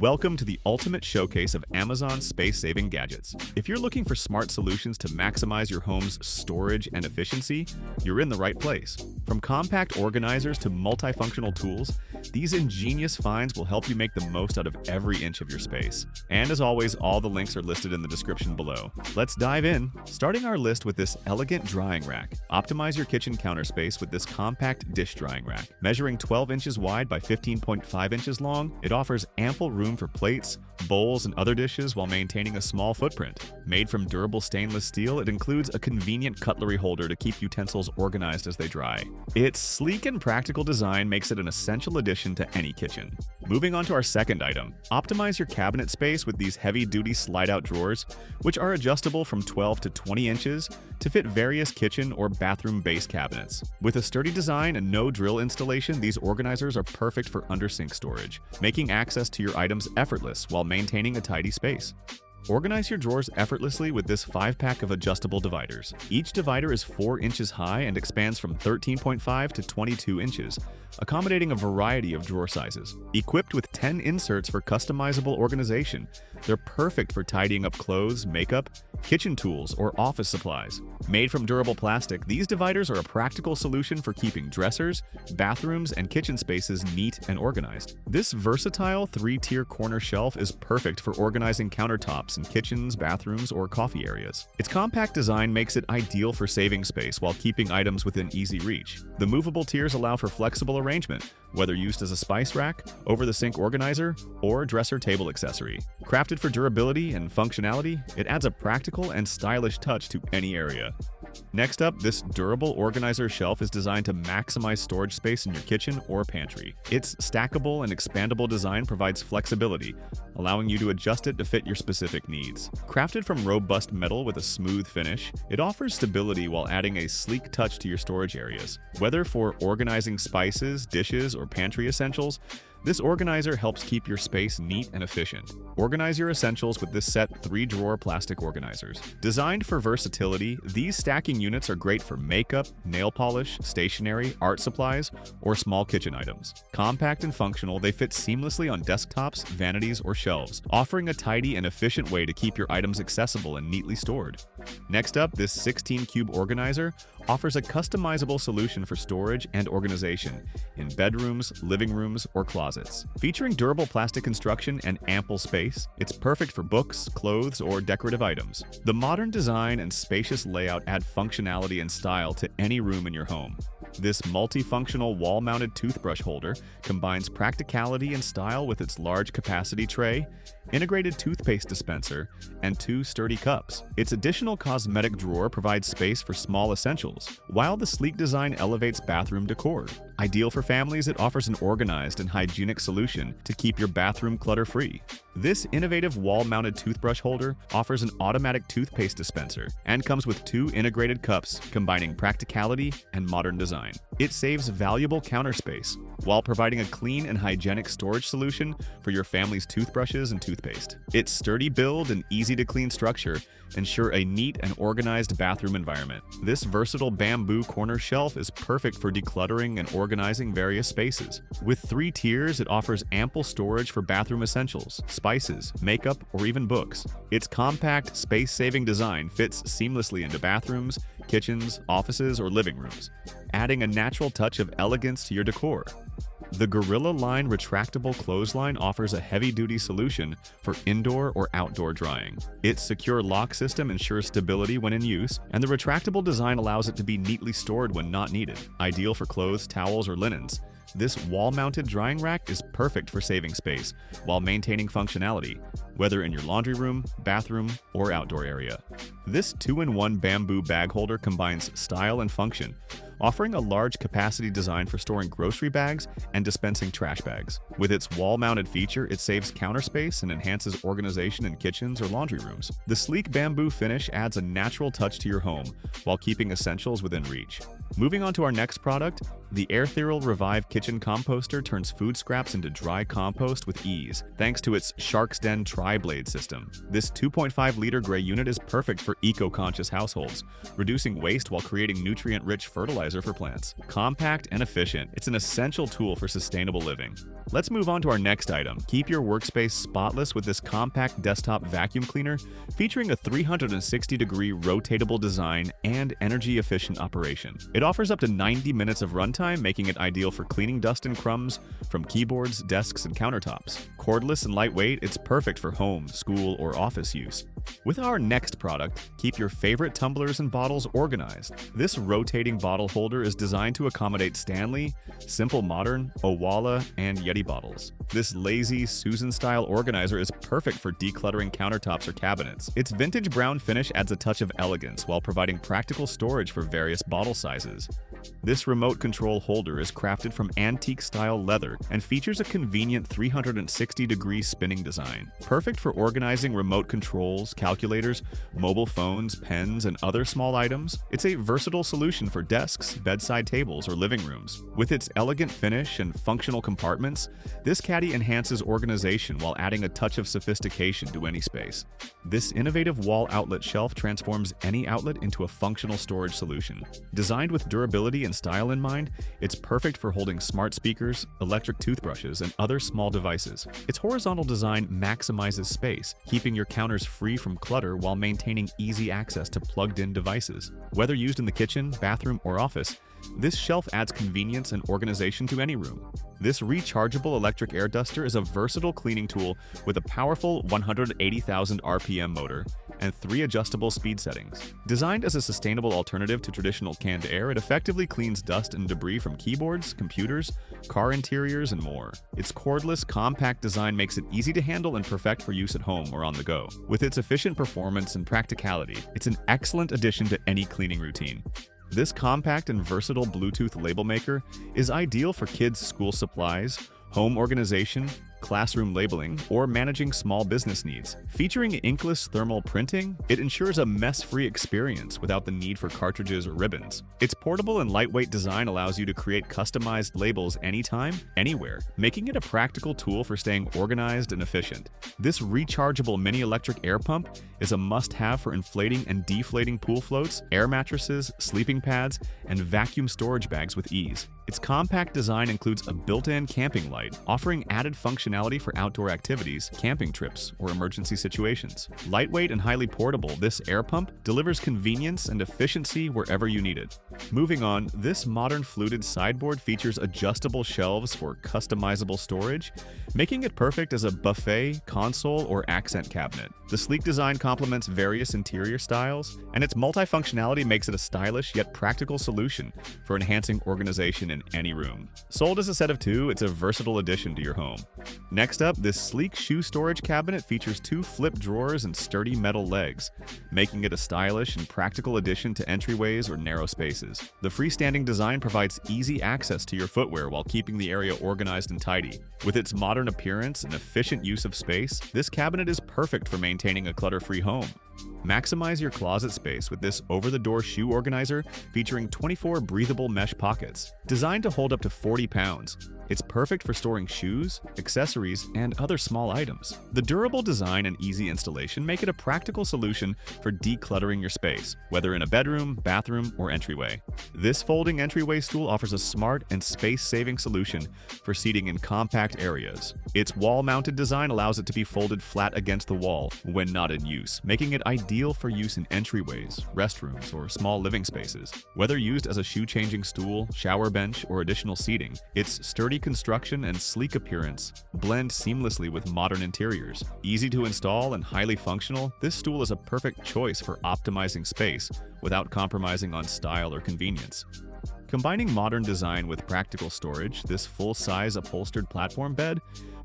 Welcome to the ultimate showcase of Amazon space-saving gadgets. If you're looking for smart solutions to maximize your home's storage and efficiency, you're in the right place. From compact organizers to multifunctional tools, these ingenious finds will help you make the most out of every inch of your space. And as always, all the links are listed in the description below. Let's dive in, starting our list with this elegant drying rack. Optimize your kitchen counter space with this compact dish drying rack. Measuring 12 inches wide by 15.5 inches long, it offers ample room for plates, bowls, and other dishes while maintaining a small footprint. Made from durable stainless steel, it includes a convenient cutlery holder to keep utensils organized as they dry. Its sleek and practical design makes it an essential addition to any kitchen. Moving on to our second item, optimize your cabinet space with these heavy-duty slide-out drawers, which are adjustable from 12 to 20 inches to fit various kitchen or bathroom base cabinets. With a sturdy design and no drill installation, these organizers are perfect for under-sink storage, making access to your items effortless while maintaining a tidy space. Organize your drawers effortlessly with this 5-pack of adjustable dividers. Each divider is 4 inches high and expands from 13.5 to 22 inches, accommodating a variety of drawer sizes. Equipped with 10 inserts for customizable organization, they're perfect for tidying up clothes, makeup, kitchen tools, or office supplies. Made from durable plastic, these dividers are a practical solution for keeping dressers, bathrooms, and kitchen spaces neat and organized. This versatile 3-tier corner shelf is perfect for organizing countertops in kitchens, bathrooms, or coffee areas. Its compact design makes it ideal for saving space while keeping items within easy reach. The movable tiers allow for flexible arrangement, whether used as a spice rack, over-the-sink organizer, or dresser table accessory. Crafted for durability and functionality, it adds a practical and stylish touch to any area. Next up, this durable organizer shelf is designed to maximize storage space in your kitchen or pantry. Its stackable and expandable design provides flexibility, allowing you to adjust it to fit your specific needs. Crafted from robust metal with a smooth finish, it offers stability while adding a sleek touch to your storage areas. Whether for organizing spices, dishes, or pantry essentials, this organizer helps keep your space neat and efficient. Organize your essentials with this set 3-drawer plastic organizers. Designed for versatility, these stacking units are great for makeup, nail polish, stationery, art supplies, or small kitchen items. Compact and functional, they fit seamlessly on desktops, vanities, or shelves, offering a tidy and efficient way to keep your items accessible and neatly stored. Next up, this 16-cube organizer offers a customizable solution for storage and organization in bedrooms, living rooms, or closets. Featuring durable plastic construction and ample space, it's perfect for books, clothes, or decorative items. The modern design and spacious layout add functionality and style to any room in your home. This multifunctional wall-mounted toothbrush holder combines practicality and style with its large capacity tray, integrated toothpaste dispenser, and 2 sturdy cups. Its additional cosmetic drawer provides space for small essentials, while the sleek design elevates bathroom decor. Ideal for families, it offers an organized and hygienic solution to keep your bathroom clutter-free. This innovative wall-mounted toothbrush holder offers an automatic toothpaste dispenser and comes with 2 integrated cups, combining practicality and modern design. It saves valuable counter space while providing a clean and hygienic storage solution for your family's toothbrushes and toothpaste. Its sturdy build and easy-to-clean structure ensure a neat and organized bathroom environment. This versatile bamboo corner shelf is perfect for decluttering and organizing various spaces. With 3 tiers, it offers ample storage for bathroom essentials, spices, makeup, or even books. Its compact, space-saving design fits seamlessly into bathrooms, kitchens, offices, or living rooms, adding a natural touch of elegance to your decor. The Gorilla Line retractable clothesline offers a heavy-duty solution for indoor or outdoor drying. Its secure lock system ensures stability when in use, and the retractable design allows it to be neatly stored when not needed. Ideal for clothes, towels, or linens, this wall-mounted drying rack is perfect for saving space while maintaining functionality, whether in your laundry room, bathroom, or outdoor area. This 2-in-1 bamboo bag holder combines style and function, offering a large capacity design for storing grocery bags and dispensing trash bags. With its wall-mounted feature, it saves counter space and enhances organization in kitchens or laundry rooms. The sleek bamboo finish adds a natural touch to your home while keeping essentials within reach. Moving on to our next product, the Airtherial Revive Kitchen Composter turns food scraps into dry compost with ease, thanks to its Shark's Den Tri-Blade system. This 2.5-liter gray unit is perfect for eco-conscious households, reducing waste while creating nutrient-rich fertilizer for plants. Compact and efficient, it's an essential tool for sustainable living. Let's move on to our next item. Keep your workspace spotless with this compact desktop vacuum cleaner featuring a 360-degree rotatable design and energy-efficient operation. It offers up to 90 minutes of runtime, making it ideal for cleaning dust and crumbs from keyboards, desks, and countertops. Cordless and lightweight, it's perfect for home, school, or office use. With our next product, keep your favorite tumblers and bottles organized. This rotating bottle holder is designed to accommodate Stanley, Simple Modern, Owala, and Yeti bottles. This lazy Susan-style organizer is perfect for decluttering countertops or cabinets. Its vintage brown finish adds a touch of elegance while providing practical storage for various bottle sizes. This remote control holder is crafted from antique-style leather and features a convenient 360-degree spinning design. Perfect for organizing remote controls, calculators, mobile phones, pens, and other small items, it's a versatile solution for desks, bedside tables, or living rooms. With its elegant finish and functional compartments, this caddy enhances organization while adding a touch of sophistication to any space. This innovative wall outlet shelf transforms any outlet into a functional storage solution. Designed with durability and style in mind, it's perfect for holding smart speakers, electric toothbrushes, and other small devices. Its horizontal design maximizes space, keeping your counters free from clutter while maintaining easy access to plugged-in devices. Whether used in the kitchen, bathroom, or office, this shelf adds convenience and organization to any room. This rechargeable electric air duster is a versatile cleaning tool with a powerful 180,000 RPM motor and 3 adjustable speed settings. Designed as a sustainable alternative to traditional canned air, it effectively cleans dust and debris from keyboards, computers, car interiors, and more. Its cordless, compact design makes it easy to handle and perfect for use at home or on the go. With its efficient performance and practicality, it's an excellent addition to any cleaning routine. This compact and versatile Bluetooth label maker is ideal for kids' school supplies, home organization, classroom labeling, or managing small business needs. Featuring inkless thermal printing, it ensures a mess-free experience without the need for cartridges or ribbons. Its portable and lightweight design allows you to create customized labels anytime, anywhere, making it a practical tool for staying organized and efficient. This rechargeable mini electric air pump is a must-have for inflating and deflating pool floats, air mattresses, sleeping pads, and vacuum storage bags with ease. Its compact design includes a built-in camping light, offering added functionality for outdoor activities, camping trips, or emergency situations. Lightweight and highly portable, this air pump delivers convenience and efficiency wherever you need it. Moving on, this modern fluted sideboard features adjustable shelves for customizable storage, making it perfect as a buffet, console, or accent cabinet. The sleek design complements various interior styles, and its multifunctionality makes it a stylish yet practical solution for enhancing organization in any room. Sold as a set of 2, it's a versatile addition to your home. Next up, this sleek shoe storage cabinet features 2 flip drawers and sturdy metal legs, making it a stylish and practical addition to entryways or narrow spaces. The freestanding design provides easy access to your footwear while keeping the area organized and tidy. With its modern appearance and efficient use of space, this cabinet is perfect for maintaining a clutter-free home. Maximize your closet space with this over-the-door shoe organizer featuring 24 breathable mesh pockets. Designed to hold up to 40 pounds, it's perfect for storing shoes, accessories, and other small items. The durable design and easy installation make it a practical solution for decluttering your space, whether in a bedroom, bathroom, or entryway. This folding entryway stool offers a smart and space-saving solution for seating in compact areas. Its wall-mounted design allows it to be folded flat against the wall when not in use, making it ideal for use in entryways, restrooms, or small living spaces. Whether used as a shoe-changing stool, shower bench, or additional seating, its sturdy construction and sleek appearance blend seamlessly with modern interiors. Easy to install and highly functional, this stool is a perfect choice for optimizing space without compromising on style or convenience. Combining modern design with practical storage, this full-size upholstered platform bed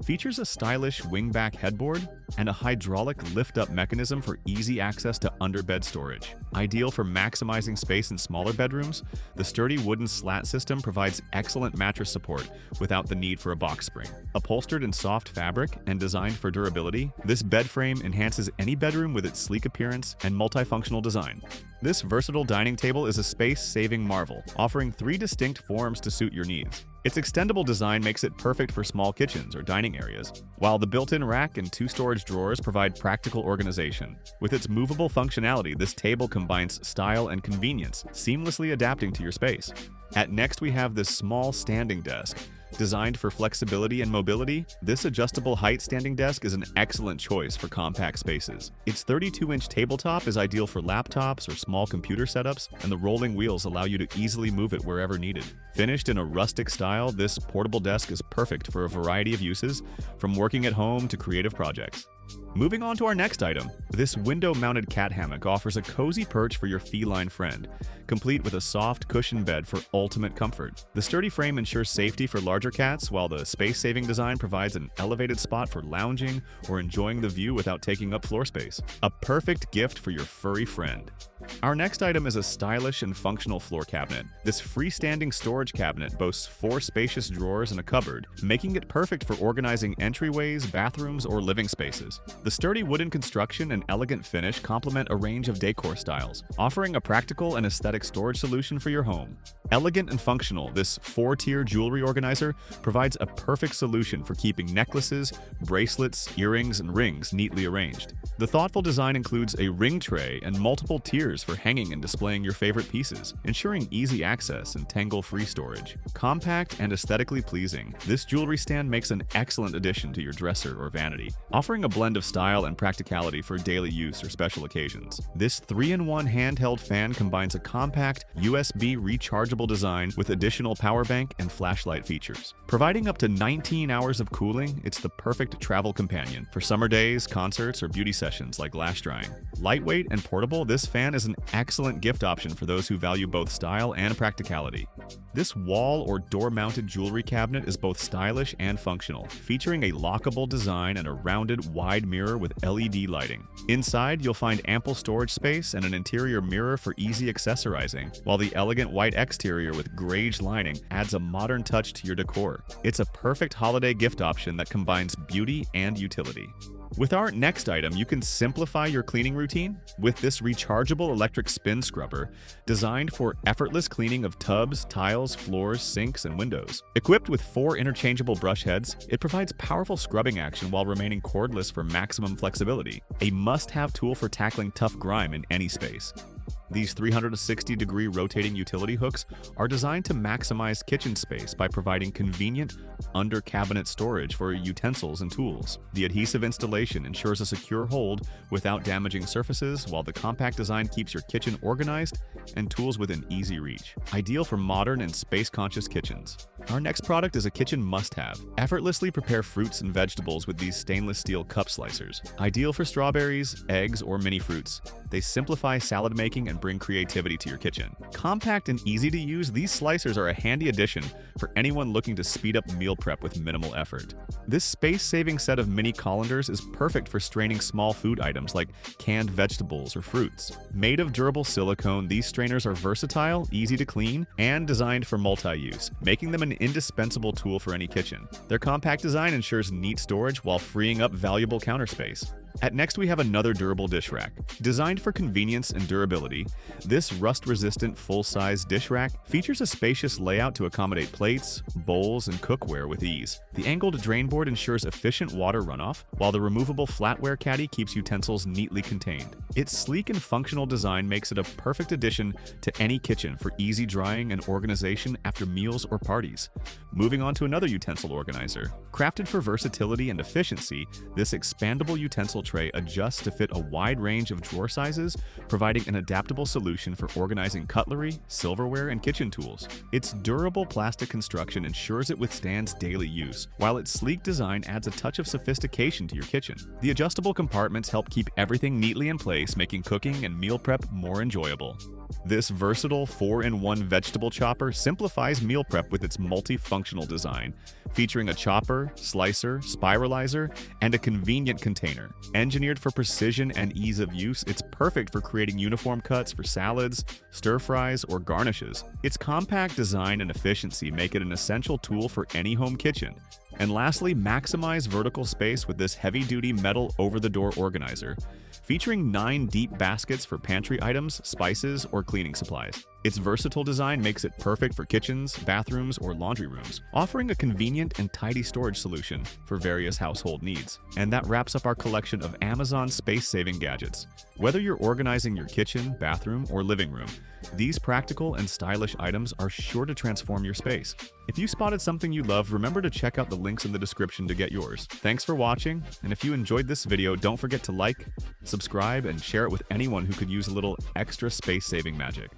features a stylish wingback headboard and a hydraulic lift-up mechanism for easy access to underbed storage. Ideal for maximizing space in smaller bedrooms, the sturdy wooden slat system provides excellent mattress support without the need for a box spring. Upholstered in soft fabric and designed for durability, this bed frame enhances any bedroom with its sleek appearance and multifunctional design. This versatile dining table is a space-saving marvel, offering 3 distinct forms to suit your needs. Its extendable design makes it perfect for small kitchens or dining areas, while the built-in rack and 2 storage drawers provide practical organization. With its movable functionality, this table combines style and convenience, seamlessly adapting to your space. Next, we have this small standing desk. Designed for flexibility and mobility, this adjustable height standing desk is an excellent choice for compact spaces. Its 32-inch tabletop is ideal for laptops or small computer setups, and the rolling wheels allow you to easily move it wherever needed. Finished in a rustic style, this portable desk is perfect for a variety of uses, from working at home to creative projects. Moving on to our next item, this window-mounted cat hammock offers a cozy perch for your feline friend, complete with a soft cushion bed for ultimate comfort. The sturdy frame ensures safety for larger cats, while the space-saving design provides an elevated spot for lounging or enjoying the view without taking up floor space. A perfect gift for your furry friend. Our next item is a stylish and functional floor cabinet. This freestanding storage cabinet boasts 4 spacious drawers and a cupboard, making it perfect for organizing entryways, bathrooms, or living spaces. The sturdy wooden construction and elegant finish complement a range of decor styles, offering a practical and aesthetic storage solution for your home. Elegant and functional, this 4-tier jewelry organizer provides a perfect solution for keeping necklaces, bracelets, earrings, and rings neatly arranged. The thoughtful design includes a ring tray and multiple tiers for hanging and displaying your favorite pieces, ensuring easy access and tangle-free storage. Compact and aesthetically pleasing, this jewelry stand makes an excellent addition to your dresser or vanity, offering a blend of style and practicality for daily use or special occasions. This 3-in-1 handheld fan combines a compact USB rechargeable design with additional power bank and flashlight features. Providing up to 19 hours of cooling, it's the perfect travel companion for summer days, concerts, or beauty sessions like lash drying. Lightweight and portable, this fan is an excellent gift option for those who value both style and practicality. This wall or door-mounted jewelry cabinet is both stylish and functional, featuring a lockable design and a rounded, wide mirror with LED lighting. Inside, you'll find ample storage space and an interior mirror for easy accessorizing, while the elegant white exterior with greige lining adds a modern touch to your decor. It's a perfect holiday gift option that combines beauty and utility. With our next item, you can simplify your cleaning routine with this rechargeable electric spin scrubber designed for effortless cleaning of tubs, tiles, floors, sinks, and windows. Equipped with 4 interchangeable brush heads, it provides powerful scrubbing action while remaining cordless for maximum flexibility. A must-have tool for tackling tough grime in any space. These 360-degree rotating utility hooks are designed to maximize kitchen space by providing convenient under-cabinet storage for utensils and tools. The adhesive installation ensures a secure hold without damaging surfaces, while the compact design keeps your kitchen organized and tools within easy reach. Ideal for modern and space-conscious kitchens. Our next product is a kitchen must-have. Effortlessly prepare fruits and vegetables with these stainless steel cup slicers. Ideal for strawberries, eggs, or mini fruits. They simplify salad making and bring creativity to your kitchen. Compact and easy to use, these slicers are a handy addition for anyone looking to speed up meal prep with minimal effort. This space-saving set of mini colanders is perfect for straining small food items like canned vegetables or fruits. Made of durable silicone, these strainers are versatile, easy to clean, and designed for multi-use, making them an indispensable tool for any kitchen. Their compact design ensures neat storage while freeing up valuable counter space. Next, we have another durable dish rack. Designed for convenience and durability, this rust-resistant full-size dish rack features a spacious layout to accommodate plates, bowls, and cookware with ease. The angled drain board ensures efficient water runoff, while the removable flatware caddy keeps utensils neatly contained. Its sleek and functional design makes it a perfect addition to any kitchen for easy drying and organization after meals or parties. Moving on to another utensil organizer. Crafted for versatility and efficiency, this expandable utensil tray adjusts to fit a wide range of drawer sizes, providing an adaptable solution for organizing cutlery, silverware, and kitchen tools. Its durable plastic construction ensures it withstands daily use, while its sleek design adds a touch of sophistication to your kitchen. The adjustable compartments help keep everything neatly in place, making cooking and meal prep more enjoyable. This versatile 4-in-1 vegetable chopper simplifies meal prep with its multifunctional design, featuring a chopper, slicer, spiralizer, and a convenient container. Engineered for precision and ease of use, it's perfect for creating uniform cuts for salads, stir-fries, or garnishes. Its compact design and efficiency make it an essential tool for any home kitchen. And lastly, maximize vertical space with this heavy-duty metal over-the-door organizer, featuring 9 deep baskets for pantry items, spices, or cleaning supplies. Its versatile design makes it perfect for kitchens, bathrooms, or laundry rooms, offering a convenient and tidy storage solution for various household needs. And that wraps up our collection of Amazon space-saving gadgets. Whether you're organizing your kitchen, bathroom, or living room, these practical and stylish items are sure to transform your space. If you spotted something you loved, remember to check out the links in the description to get yours. Thanks for watching, and if you enjoyed this video, don't forget to like, subscribe, and share it with anyone who could use a little extra space-saving magic.